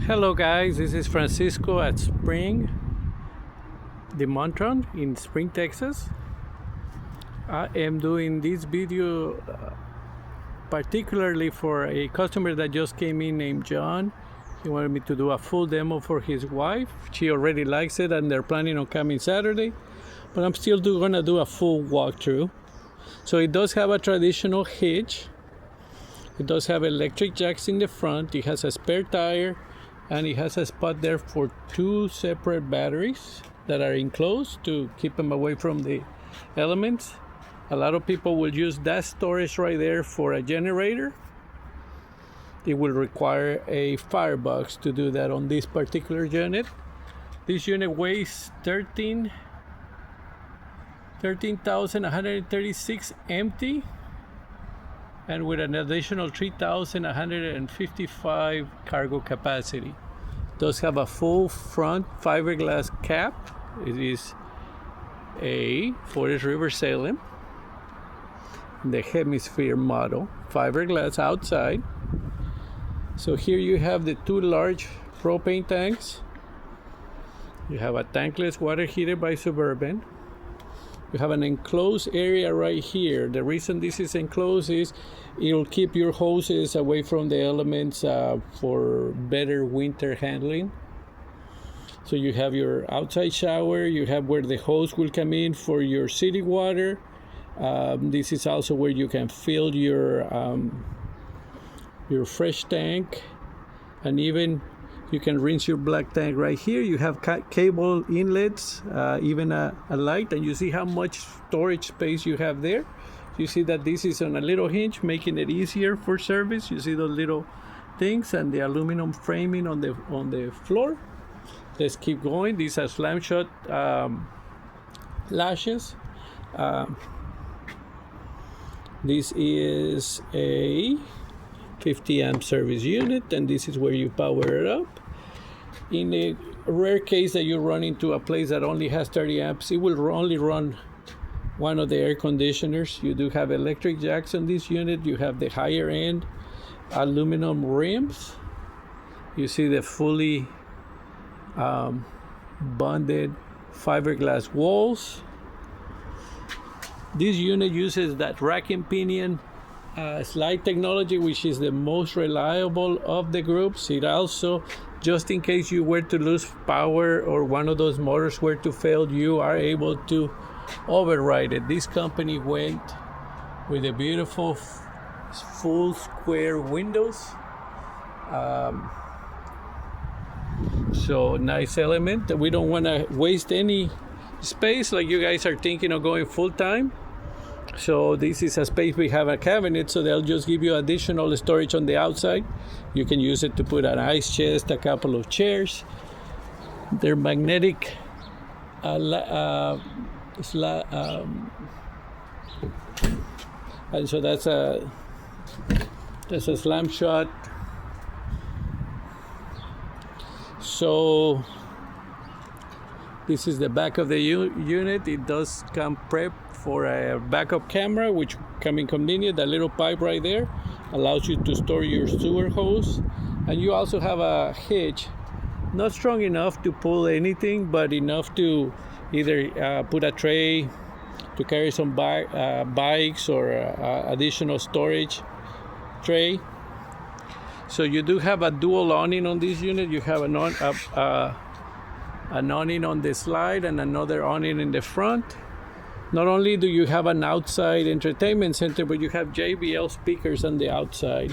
Hello guys, this is Francisco at Spring, the Montron in Spring, Texas. I am doing this video particularly for a customer that just came in named John. He wanted me to do a full demo for his wife. She already likes it and they're planning on coming Saturday, but I'm still gonna do a full walkthrough. So it does have a traditional hitch. It does have electric jacks in the front. It has a spare tire, and it has a spot there for two separate batteries that are enclosed to keep them away from the elements. A lot of people will use that storage right there for a generator. It will require a firebox to do that on this particular unit. This unit weighs 13,136 empty, and with an additional 3,155 cargo capacity. It does have a full front fiberglass cap. It is a Forest River Salem, the hemisphere model, fiberglass outside. So here you have the two large propane tanks. You have a tankless water heater by Suburban. You have an enclosed area right here. The reason this is enclosed is it'll keep your hoses away from the elements for better winter handling. So you have your outside shower, you have where the hose will come in for your city water. This is also where you can fill your fresh tank, and even you can rinse your black tank right here. You have cable inlets, even a light, and you see how much storage space you have there. You see that this is on a little hinge, making it easier for service. You see those little things and the aluminum framing on the floor. Let's keep going. These are slam shut lashes. This is a 50 amp service unit, and this is where you power it up. In a rare case that you run into a place that only has 30 amps, it will only run one of the air conditioners. You do have electric jacks on this unit. You have the higher end aluminum rims. You see the fully bonded fiberglass walls. This unit uses that rack and pinion slide technology, which is the most reliable of the groups. It also, just in case you were to lose power or one of those motors were to fail, you are able to override it. This company went with the beautiful full square windows. So nice element. We don't want to waste any space like you guys are thinking of going full time. So this is a space we have a cabinet, so they'll just give you additional storage on the outside. You can use it to put an ice chest, a couple of chairs. They're magnetic and so that's a slam shot. So this is the back of the unit. It does come prepped for a backup camera, which come in convenient. That little pipe right there allows you to store your sewer hose, and you also have a hitch, not strong enough to pull anything, but enough to either put a tray to carry some bikes or additional storage tray. So you do have a dual awning on this unit. You have an awning on the slide and another awning in the front. Not only do you have an outside entertainment center, but you have JBL speakers on the outside.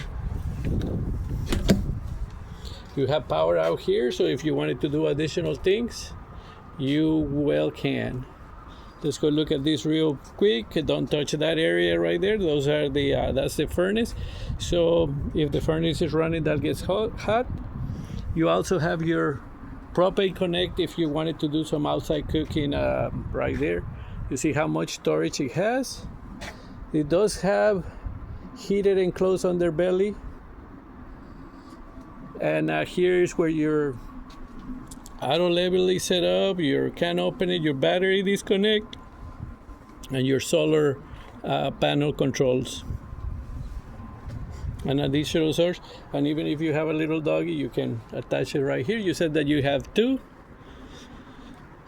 You have power out here, so if you wanted to do additional things, you well can. Let's go look at this real quick. Don't touch that area right there. Those are that's the furnace. So if the furnace is running, that gets hot. You also have your propane connect if you wanted to do some outside cooking right there. You see how much storage it has. It does have heated enclosed underbelly. And here's where your auto level is set up, your can opener, your battery disconnect, and your solar panel controls. an additional source. And even if you have a little doggy, you can attach it right here. You said that you have two.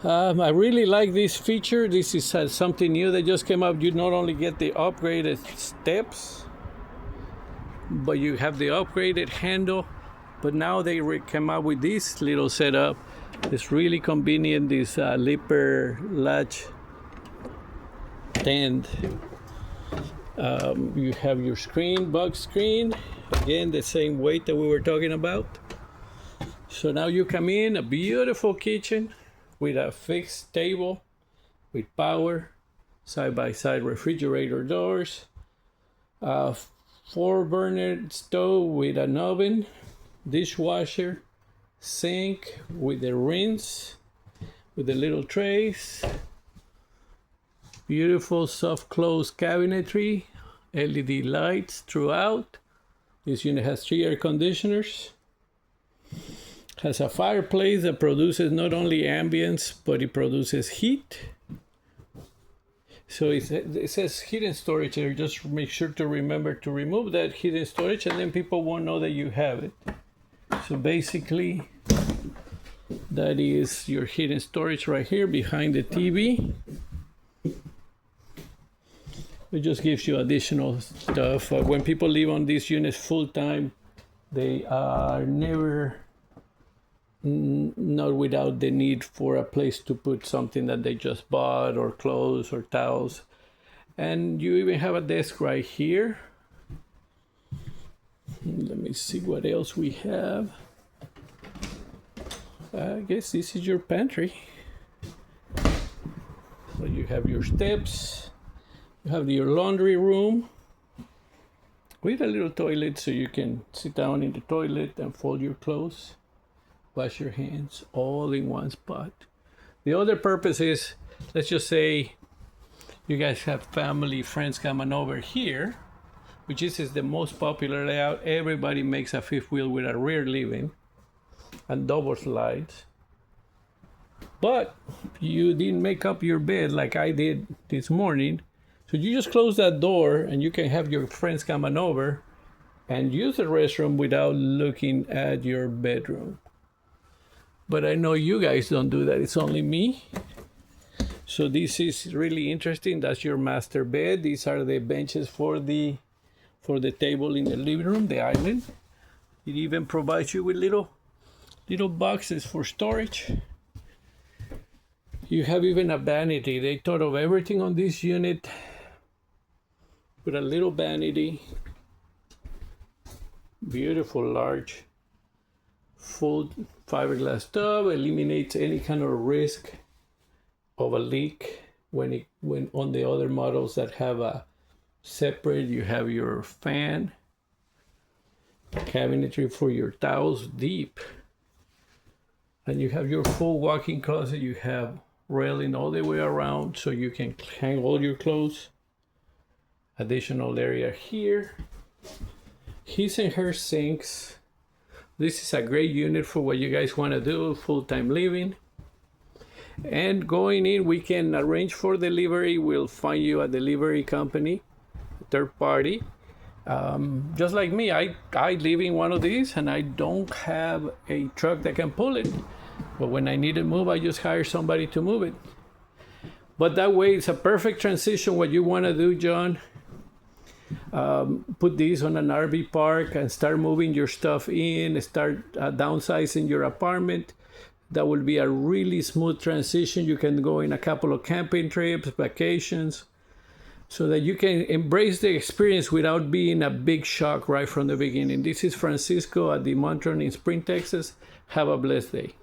I really like this feature. This is something new that just came up. You not only get the upgraded steps, but you have the upgraded handle. But now they came out with this little setup. It's really convenient, this lipper latch stand. You have your screen, box screen. Again, the same weight that we were talking about. So now you come in, a beautiful kitchen with a fixed table, with power, side-by-side refrigerator doors, 4-burner stove with an oven, dishwasher, sink with the rinse, with the little trays, beautiful soft close cabinetry, LED lights throughout. This unit has 3 air conditioners. Has a fireplace that produces not only ambience, but it produces heat. So it says hidden storage there. Just make sure to remember to remove that hidden storage, and then people won't know that you have it. So basically, that is your hidden storage right here behind the TV. It just gives you additional stuff. When people live on these units full time, they are never not without the need for a place to put something that they just bought, or clothes or towels. And you even have a desk right here. Let me see what else we have. I guess this is your pantry. So you have your steps. You have your laundry room with a little toilet, so you can sit down in the toilet and fold your clothes, wash your hands, all in one spot. The other purpose is, let's just say you guys have family, friends coming over here, which is the most popular layout. Everybody makes a fifth wheel with a rear living and double slides. But you didn't make up your bed like I did this morning. So you just close that door and you can have your friends coming over and use the restroom without looking at your bedroom. But I know you guys don't do that. It's only me. So this is really interesting. That's your master bed. These are the benches for the table in the living room, the island. It even provides you with little boxes for storage. You have even a vanity. They thought of everything on this unit with a little vanity. Beautiful, large, full fiberglass tub. Eliminates any kind of risk of a leak when on the other models that have a separate. You have your fan, cabinetry for your towels, deep, and you have your full walk-in closet. You have railing all the way around so you can hang all your clothes. Additional area here. His and her sinks. This is a great unit for what you guys want to do, full-time living. And going in, we can arrange for delivery. We'll find you a delivery company, third party. Just like me, I live in one of these and I don't have a truck that can pull it. But when I need to move, I just hire somebody to move it. But that way, it's a perfect transition. What you want to do, John, put these on an RV park and start moving your stuff in, start downsizing your apartment. That will be a really smooth transition. You can go in a couple of camping trips, vacations, so that you can embrace the experience without being a big shock right from the beginning. This is Francisco at the Montron in Spring, Texas. Have a blessed day.